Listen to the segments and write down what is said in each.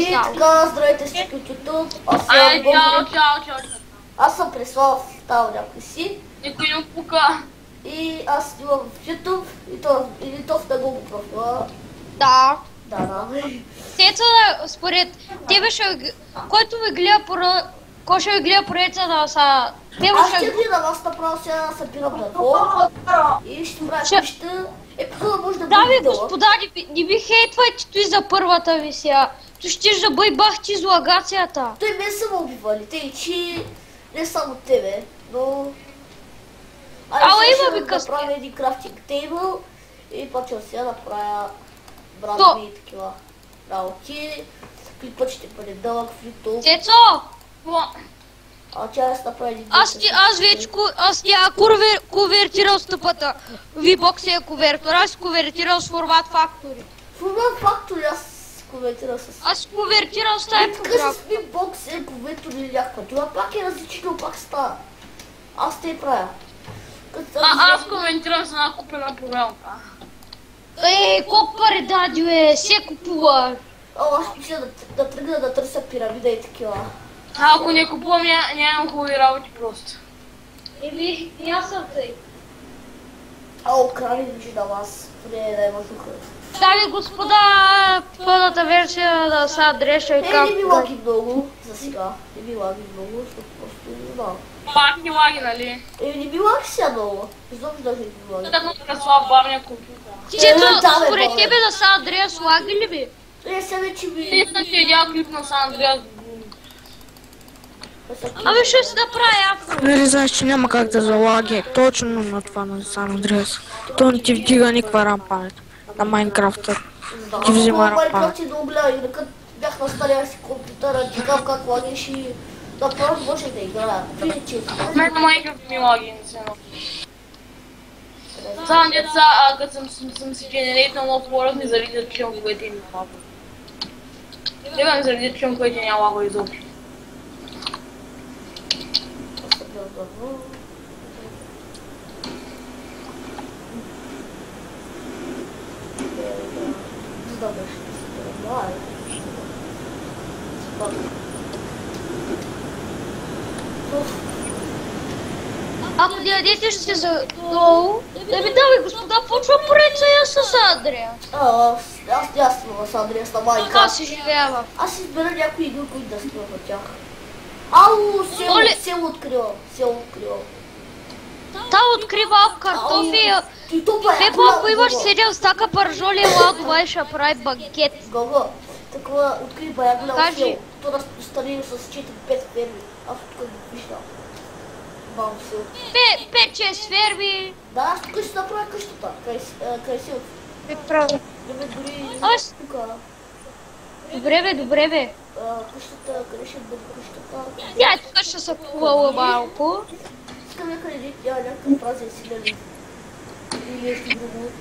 И така, здравейте всички от YouTube. Аз съм Преслав, там някой си. Никой не пука. И аз снимам в YouTube и то в него профила. Да. Да. Теца, според тебе който ви гледа кой ще ви гледа проекта да са... Аз ще гледам, аз направо сега събирам на двор и ще правя къща. Епизода може да бъде Да, дълъг. господа, не ви хейтвайте той за първата ви сега. То ще да бъй бахти излагацията. Той ме са ме убивали, тъй че не само тебе, но... Ала сега има ще ви късмет. направя един крафтинг тейбъл и почвам сега да правя брадви и такива работи. Клипът ще бъде дълъг в YouTube. Тецо! А тя аз направя един... Аз я конвертирал стъпата. V-Box е конвертор, аз конвертирал с формат фактори. Формат фактори аз конвертирал с... Аз конвертирал с тази програма. С V-Box е конвертор или някаква. Това пак е различно, пак става. Аз те правя. Аз коментирам с една купена програмка. Колко пари дади, се купува. Аз мисля да тръгна да търся пирамида и такива. Ако не купувам, нямам хубави работи просто. И аз съм тъй. Крали ми да вас, поне да има духа. Дами господа, пълната версия да са адреса и как... Не ми лаги много, за сега. Не ми лаги много, защото просто не знам. Пак ни лаги, нали? Не ми лаги сега много. Изобщо даже не ми лаги. Така Преслав барния компютър. Тето, според тебе да са адрес лаги ли би? Не, сега вече ми... Ти съм ти видял клип на Сан Андреас. Абе ще си направя. Нали знаеш, че няма как да залаги точно на това на Сан Андреас. То не ти вдига никаква рампа на Майнкрафта. Ти взима рампа. Майнкрафт е много голяма и докато бях на стария си компютъра, тикав как лагиш и... Да, просто може да играя. Вижте, че... Мен на Майнкрафт ми лаги, не се Само деца, като съм си генерейтнал нов порък, ми заридят членковете и ми лаго. Тега ми заридят членковете и няма лаго изобщо. Ако дядете ще за долу, да ми давай господа, почва пореца я с Андреас. Аз снимам с Андреас на Майнкрафт. Аз си живея. Аз избера някои игри, които да снимам от тях. Ало, село откривам. Там открива картофи. Пепо, ако имаш 7 стака пържоли, ела ще прави банкет. Гого, такова откри бая голямо село. То разпространено с 4-5 ферми. Аз тук го виждам. Бам село. 5-6 ферми. Да, аз тук ще направя къщата. Край селото. Право. Дори тук. Добре бе. Къщата, къде ще бъде къщата? Я тук ще се кувала малко. Искам някъде няма някакъв празен си или нещо друго.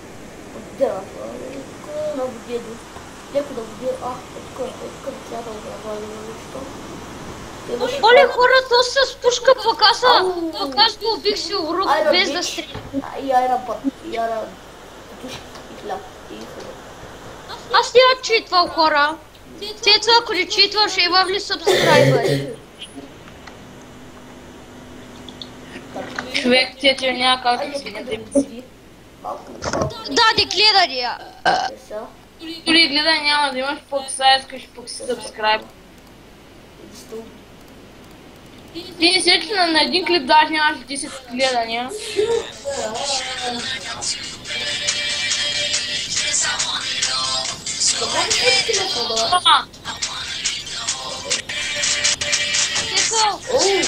Отдела. Тук на водеdo. Леко да водеdo. Тук трябва да ограбваме нещо. Оле, хората с пушка пък аз го убих си урук без да стреля. И айрапът. И айрапът. Пушка и хляб. Аз няма читвал хора. Теца, ако не читваш, имам ли сабскрайбъри? Човек, те няма как да си не Да, не гледания. Дори гледай няма да имаш пък сега искаш пък си сабскрайб. Ти не се, че на един клип даже нямаш 10 гледания.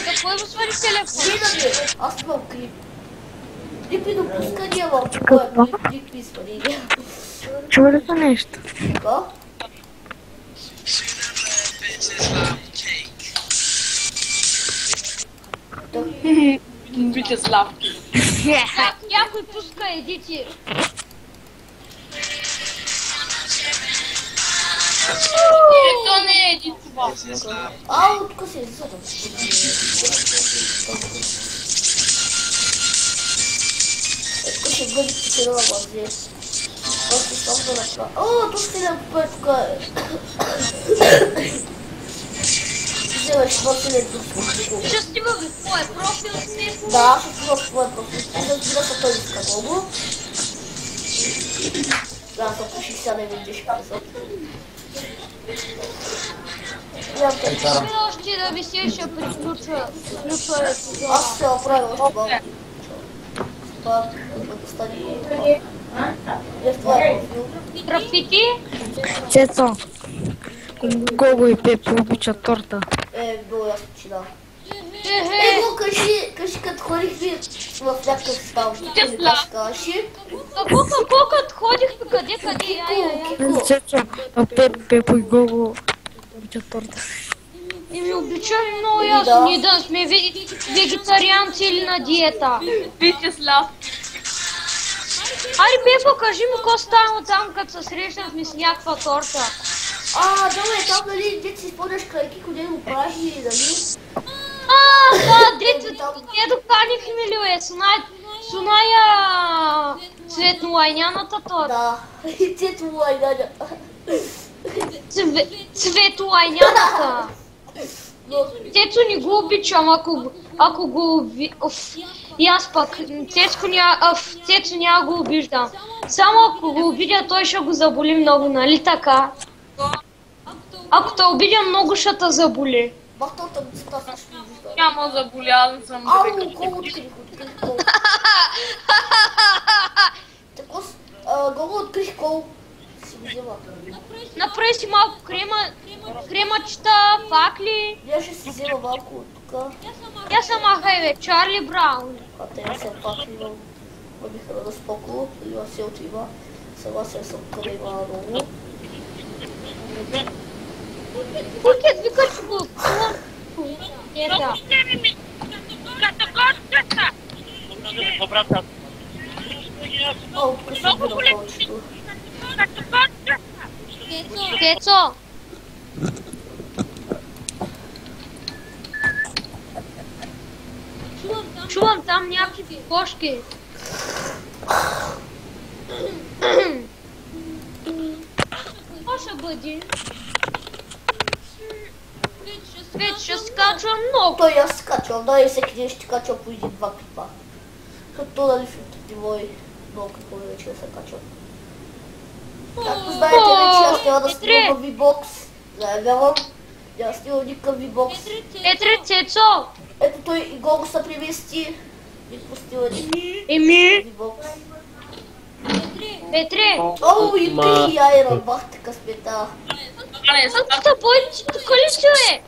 Какво има свари телефон? Аз имам клип. Клипи допускания в твоя клипи свалили. Чува ли са нещо? Така? Биче славки. Някой пуска едити. То не е един това. Тук се иззадам. Тук ще бъде спечелила базе. Просто само да направя. О, тук ще дам тук. Вземаш профилен тук. Ще снима в твой профил снимку. Да, ще снимам в твой профил. Разбира се, той иска много. Да, са по 60 не видиш каза. Ще още да ви се ще приключва епизода. Аз ще оправя още малко. Това да стане... Е в твоя профил. Графити? Цецо, Гого и Пепи обичат торта. Много ясно, че да. Ехе. Го кажи като ходихме в някакъв стал. Или как казваше? Какво като ходихме къде? Ай. Цецо, Пепи и Гого обичат торта. Ми обичаме много ясно, ние да сме вегетарианци или на диета. Вячеслав. Ари Пепо, кажи ми какво става там, като се срещнахме с някаква торта. Да, там, нали, дете си спомняш крайки, къде го прави, нали? Да, дето ние доканихме ли, бе, Суная цветнолайняната торта. Да, и цветнолайняната. Цветолайняната. Цецо не го обичам, ако го и аз пък, Цецо няма го обиждам. Само ако го обидя, той ще го заболи много, нали така? Ако те обидя много, ще те заболи. Бахтата ми става също обижда. Няма заболявам съм да Ау, колко открих кол. Тако, го открих кол. Си го взема. Направи си малко кремачета, факли. Я ще си взема малко от тука. Я сама хай, Чарли Браун. Те съм факли, но биха да споко. Или се отива. Съгласен съм къде има много. Пулкет вика, че го откувам. Еда. О, тук си била повечето. Кецо. Чувам там някакви кошки. Какво ще бъде? Вече ще скачвам много. Той аз скачвам, да, и всеки ден ще качвам по един-два клипа. Като дали филтрите мои много какво вече да се качвам. Както знаете вече, аз трябва да снимам в V-Box. Заявявам, аз снимам никакъв V-Box. Петре, Цецо! Ето той и Гого се премести. И пустил един Еми, V-Box. Петре! О, и ти и Айрон, бахте късмета. Както бой, ти тук ли си, бе?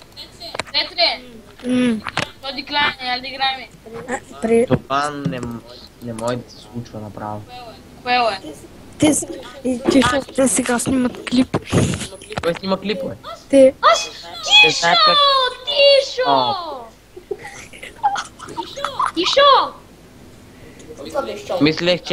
Петре, то диклайн, я да играем. Това не може да се случва направо. Кое е? Те сега снимат клип. Кой снима клипове? Те... Тишо! Тишо! Тишо! Това беше чал. Мислех, че